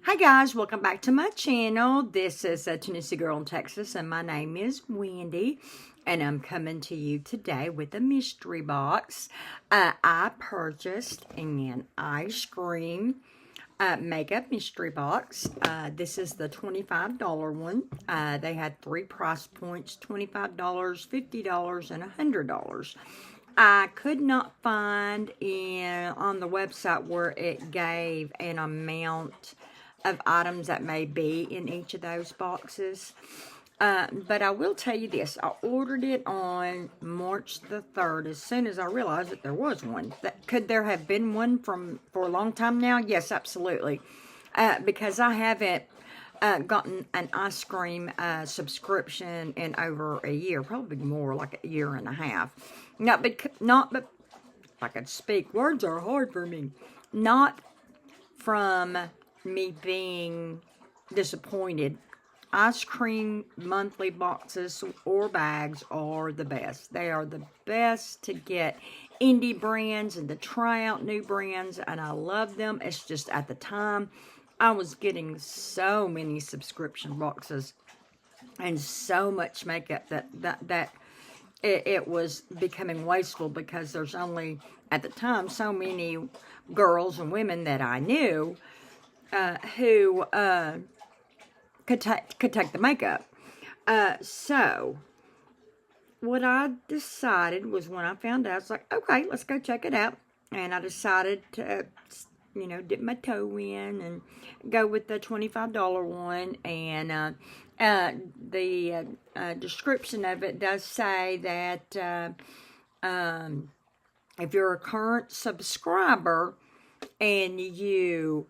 Hi guys, welcome back to my channel. This is a Tennessee girl in Texas, and my name is Wendy, and I'm coming to you today with a mystery box. I purchased an Eyescream makeup mystery box. This is the $25 one. They had three price points: $25, $50, and $100. I could not find on the website where it gave an amount of items that may be in each of those boxes. But I will tell you this. I ordered it on March the 3rd as soon as I realized that there was one. Could there have been one for a long time now? Yes, absolutely. Because I haven't gotten an Eyescream subscription in over a year. Probably more, like a year and a half. Not but I could speak. Words are hard for me. Not from me being disappointed. Eyescream monthly boxes or bags are the best. They are the best to get indie brands and to try out new brands, and I love them. It's just at the time I was getting so many subscription boxes and so much makeup that it was becoming wasteful, because there's only at the time so many girls and women that I knew who could take the makeup. So what I decided was, when I found out, I was like, okay, let's go check it out. And I decided to, dip my toe in and go with the $25 one. And the description of it does say that if you're a current subscriber and you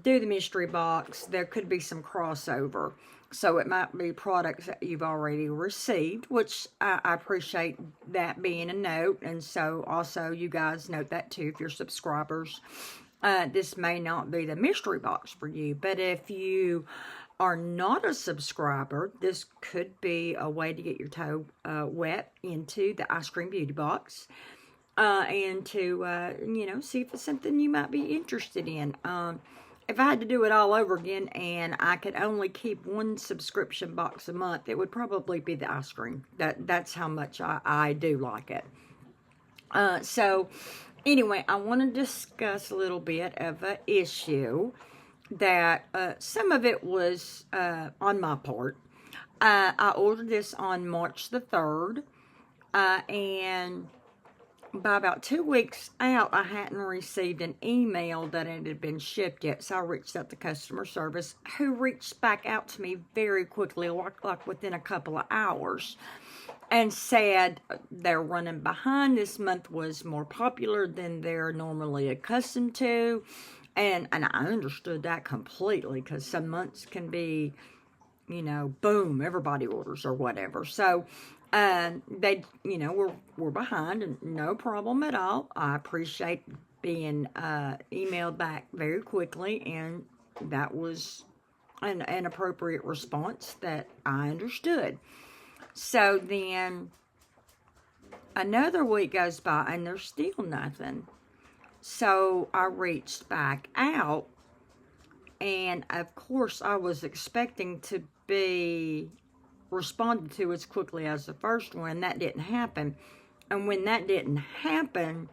do the mystery box, there could be some crossover. So it might be products that you've already received, which I appreciate that being a note. And so also you guys note that too if you're subscribers. This may not be the mystery box for you, but if you are not a subscriber, this could be a way to get your toe wet into the Eyescream beauty box. And to, see if it's something you might be interested in. If I had to do it all over again and I could only keep one subscription box a month, it would probably be the Eyescream. That's how much I do like it. So, anyway, I want to discuss a little bit of an issue that some of it was on my part. I ordered this on March the 3rd, and by about 2 weeks out, I hadn't received an email that it had been shipped yet. So I reached out to customer service, who reached back out to me very quickly, like within a couple of hours, and said they're running behind. This month was more popular than they're normally accustomed to. And I understood that completely, because some months can be, boom, everybody orders or whatever. So they, we're behind, and no problem at all. I appreciate being emailed back very quickly, and that was an appropriate response that I understood. So then another week goes by, and there's still nothing. So I reached back out, and of course I was expecting to be responded to as quickly as the first one. That didn't happen. And when that didn't happen,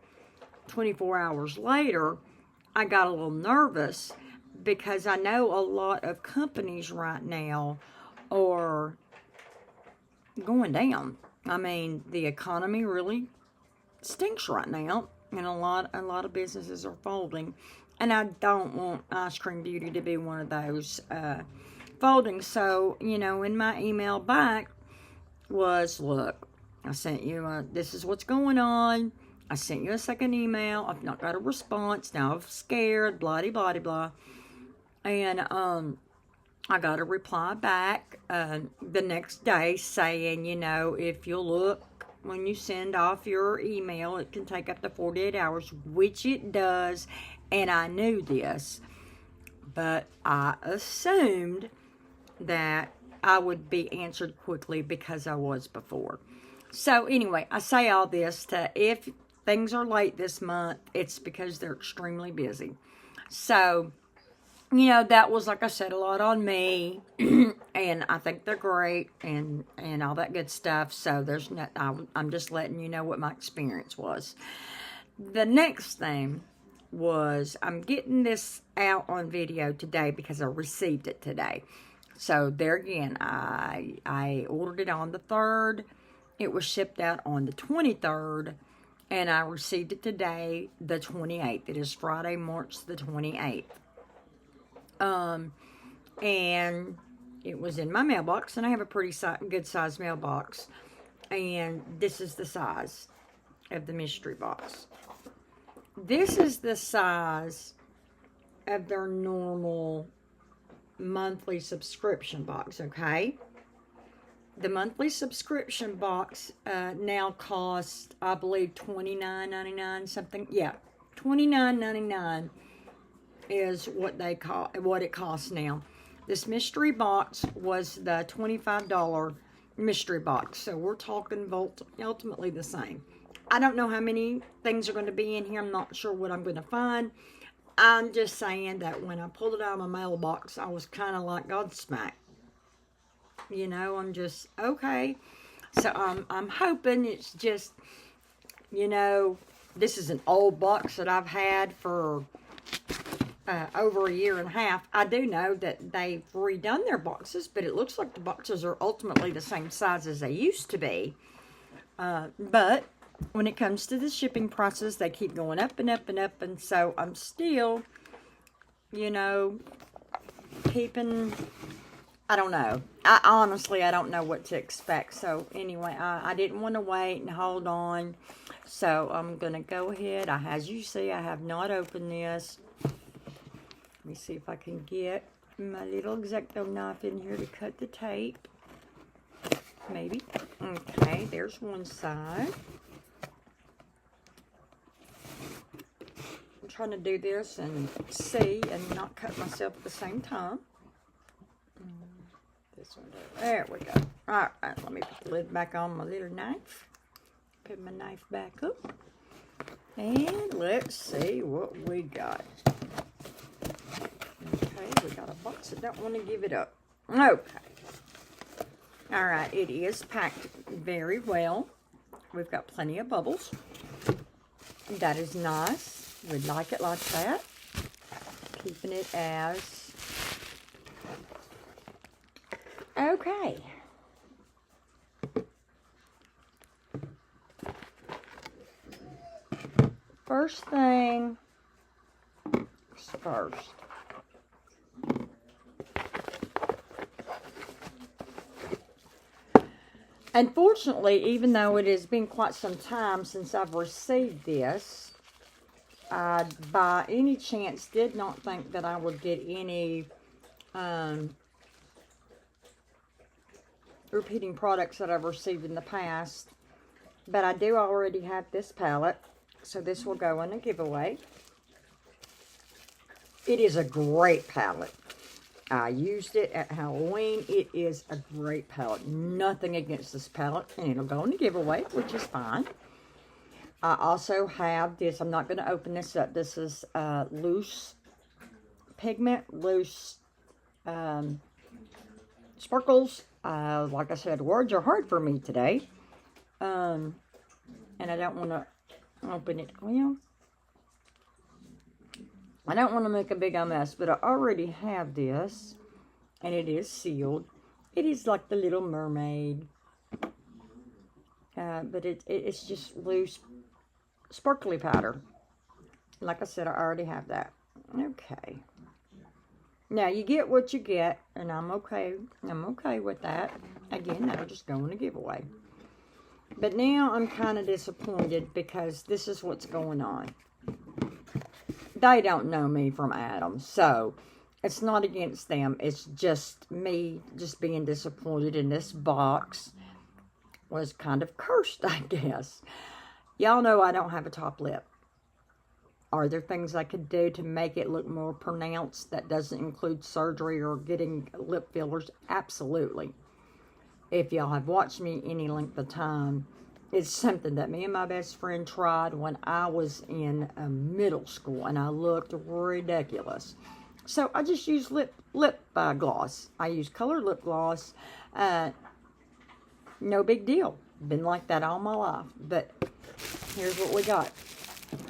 24 hours later, I got a little nervous, because I know a lot of companies right now are going down. I mean, the economy really stinks right now, and a lot of businesses are folding. And I don't want Eyescream Beauty to be one of those folding. So, in my email back was, look, I sent you, this is what's going on. I sent you a second email. I've not got a response. Now I'm scared, blah, blah, blah. And I got a reply back the next day saying, if you'll look when you send off your email, it can take up to 48 hours, which it does. And I knew this, but I assumed that I would be answered quickly because I was before. So anyway, I say all this to, if things are late this month, it's because they're extremely busy. So you know, that was, like I said, a lot on me, and I think they're great, and all that good stuff. So there's no, I'm just letting you know what my experience was. The next thing was, I'm getting this out on video today because I received it today. So there again, I ordered it on the 3rd. It was shipped out on the 23rd, and I received it today, the 28th. It is Friday, March the 28th. And it was in my mailbox, and I have a pretty good size mailbox, and this is the size of the mystery box. This is the size of their normal monthly subscription box, okay? The monthly subscription box now costs, I believe, $29.99 something. Yeah, $29.99 is what it costs now. This mystery box was the $25 mystery box, so we're talking ultimately the same. I don't know how many things are going to be in here. I'm not sure what I'm going to find. I'm just saying that when I pulled it out of my mailbox, I was kind of like Godsmack. You know, I'm just, okay. So I'm hoping it's just, you know, this is an old box that I've had for over a year and a half. I do know that they've redone their boxes, but it looks like the boxes are ultimately the same size as they used to be. But when it comes to the shipping prices, they keep going up and up and up, and so I'm still, you know, keeping, I don't know. Honestly, I don't know what to expect. So anyway, I didn't want to wait and hold on, so I'm going to go ahead. As you see, I have not opened this. Let me see if I can get my little X-Acto knife in here to cut the tape. Maybe. Okay, there's one side. I'm trying to do this and see and not cut myself at the same time. This one, there we go. All right, let me put the lid back on my little knife. Put my knife back up. And let's see what we got. Okay, we got a box. I don't want to give it up. Okay. All right, it is packed very well. We've got plenty of bubbles. That is nice. We'd like it like that. Keeping it as... Okay. First thing is first. Unfortunately, even though it has been quite some time since I've received this, I, by any chance, did not think that I would get any repeating products that I've received in the past. But I do already have this palette, so this will go in a giveaway. It is a great palette. I used it at Halloween. It is a great palette. Nothing against this palette. And it'll go in the giveaway, which is fine. I also have this. I'm not going to open this up. This is loose pigment, loose sparkles. Like I said, words are hard for me today. And I don't want to open it. Well, I don't want to make a big mess, but I already have this, and it is sealed. It is like the Little Mermaid, but it's just loose, sparkly powder. Like I said, I already have that. Okay. Now, you get what you get, and I'm okay. I'm okay with that. Again, that'll just go in a giveaway. But now I'm kind of disappointed because this is what's going on. They don't know me from Adam, so it's not against them. It's just me just being disappointed in this box. Was kind of cursed, I guess. Y'all know I don't have a top lip. Are there things I could do to make it look more pronounced that doesn't include surgery or getting lip fillers? Absolutely. If y'all have watched me any length of time, it's something that me and my best friend tried when I was in middle school, and I looked ridiculous. So I just use lip gloss. I use colored lip gloss. No big deal. Been like that all my life. But here's what we got.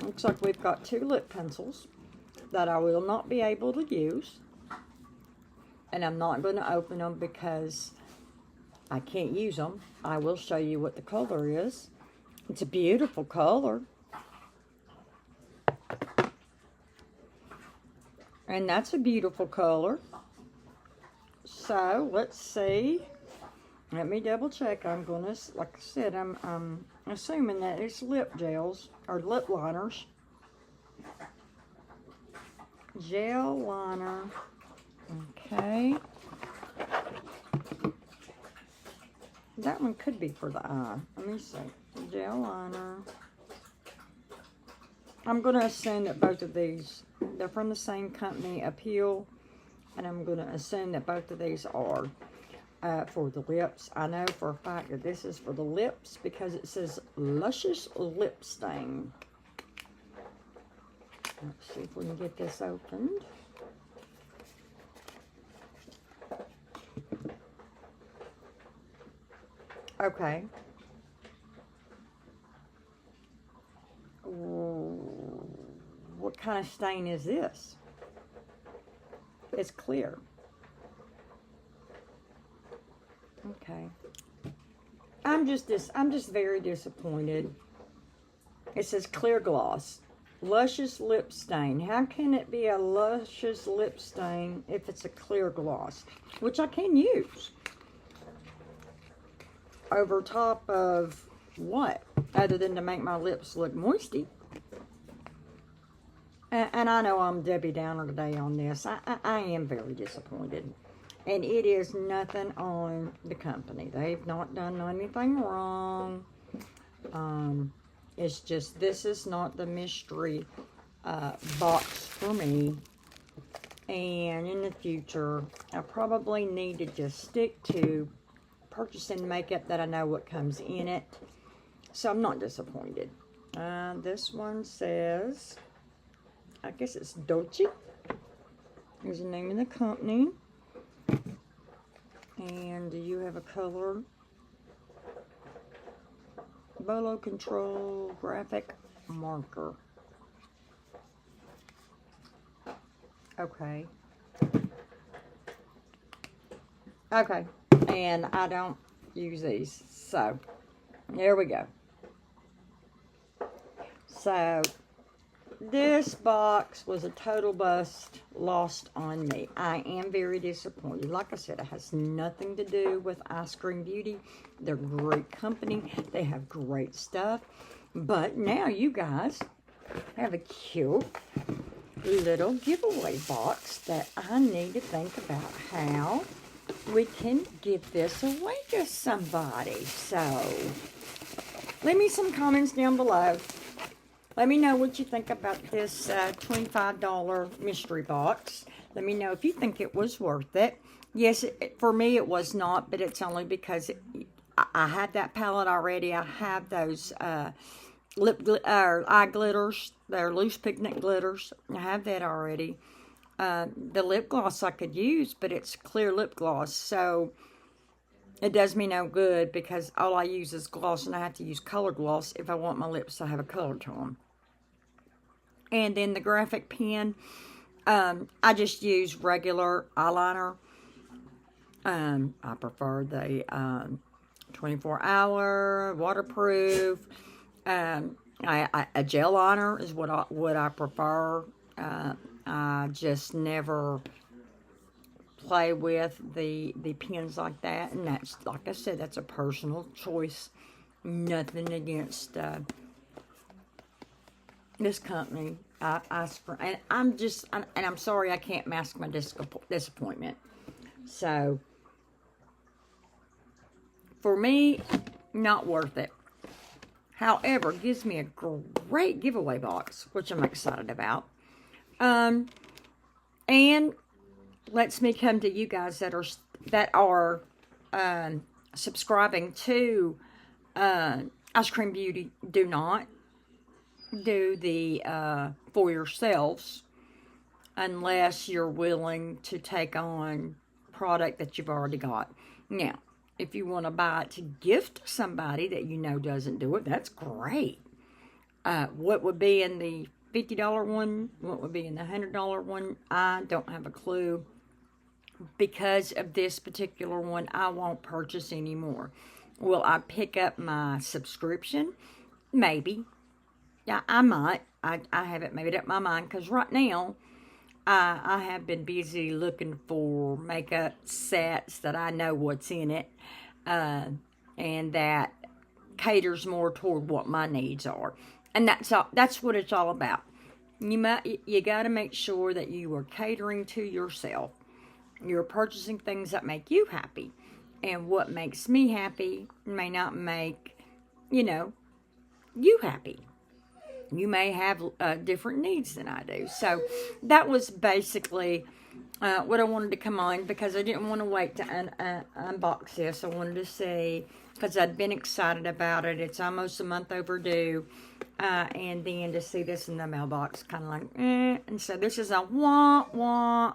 Looks like we've got 2 lip pencils that I will not be able to use. And I'm not going to open them because I can't use them. I will show you what the color is. It's a beautiful color. And that's a beautiful color. So, let's see. Let me double check. I'm going to, like I said, I'm assuming that it's lip gels or lip liners. Gel liner. Okay. That one could be for the eye. Let me see. Gel liner. I'm going to assume that both of these, they're from the same company, Appeal. And I'm going to assume that both of these are for the lips. I know for a fact that this is for the lips because it says Luscious Lip Stain. Let's see if we can get this opened. Okay. What kind of stain is this? It's clear. Okay. I'm just very disappointed. It says clear gloss. Luscious lip stain. How can it be a luscious lip stain if it's a clear gloss? Which I can use. Over top of what? Other than to make my lips look moisty. And I know I'm Debbie Downer today on this. I am very disappointed. And it is nothing on the company. They've not done anything wrong. It's just, this is not the mystery box for me. And in the future, I probably need to just stick to purchasing makeup that I know what comes in it. So I'm not disappointed. This one says, I guess it's Dolce. Here's the name of the company. And do you have a color? Bolo Control Graphic Marker. Okay. Okay. And I don't use these. So, there we go. So, this box was a total bust, lost on me. I am very disappointed. Like I said, it has nothing to do with Eyescream Beauty. They're a great company. They have great stuff. But now you guys have a cute little giveaway box that I need to think about how we can give this away to somebody. So, leave me some comments down below. Let me know what you think about this $25 mystery box. Let me know if you think it was worth it. Yes, for me it was not, but it's only because I had that palette already. I have those eye glitters. They're loose pigment glitters. I have that already. The lip gloss I could use, but it's clear lip gloss, so it does me no good because all I use is gloss, and I have to use color gloss if I want my lips to have a color to them. And then the graphic pen, I just use regular eyeliner. I prefer the 24-hour waterproof. A gel liner is what I prefer. I just never play with the pens like that, and that's, like I said, that's a personal choice. Nothing against this company. And I'm sorry I can't mask my disappointment. So for me, not worth it. However, it gives me a great giveaway box, which I'm excited about. And lets me come to you guys that are subscribing to Eyescream Beauty. Do not do the for yourselves. unless you're willing to take on product that you've already got. Now, if you want to buy it to gift somebody that you know doesn't do it, that's great. What would be in the $50 one? What would be in the $100 one? I don't have a clue. Because of this particular one, I won't purchase anymore. Will I pick up my subscription? Maybe. Yeah, I might. I haven't made up my mind, because right now, I have been busy looking for makeup sets that I know what's in it, and that caters more toward what my needs are. And that's what it's all about. You got to make sure that you are catering to yourself. You're purchasing things that make you happy. And what makes me happy may not make, you happy. You may have different needs than I do. So that was basically what I wanted to come on, because I didn't want to wait to unbox this. I wanted to see, because I'd been excited about it. It's almost a month overdue. And then to see this in the mailbox, kind of like, And so this is a wah-wah.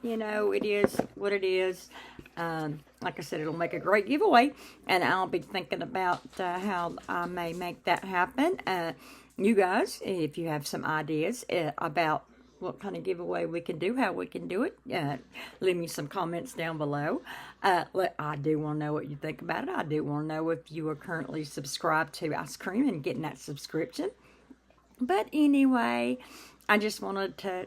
It is what it is. Like I said, it'll make a great giveaway, and I'll be thinking about how I may make that happen. You guys, if you have some ideas about what kind of giveaway we can do, how we can do it, leave me some comments down below. I do want to know what you think about it. I do want to know if you are currently subscribed to Eyescream and getting that subscription. But anyway, I just wanted to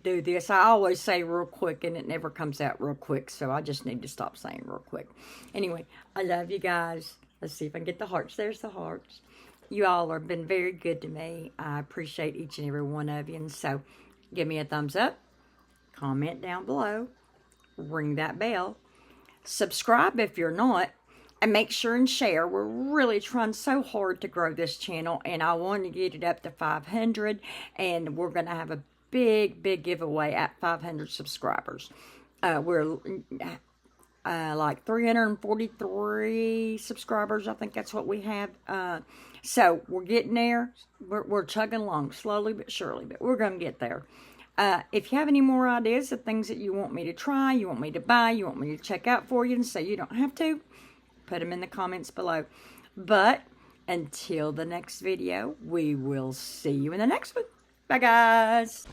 do this. I always say real quick, and it never comes out real quick, so I just need to stop saying real quick. Anyway, I love you guys. Let's see if I can get the hearts. There's the hearts. You all have been very good to me. I appreciate each and every one of you. And so, give me a thumbs up, comment down below, ring that bell, subscribe if you're not, and make sure and share. We're really trying so hard to grow this channel, and I want to get it up to 500, and we're going to have a big giveaway at 500 subscribers. We're like 343 subscribers. I think that's what we have. So we're getting there. We're chugging along slowly but surely, but we're going to get there. If you have any more ideas of things that you want me to try, you want me to buy, you want me to check out for you, and so you don't have to, put them in the comments below. But until the next video, we will see you in the next one. Bye, guys.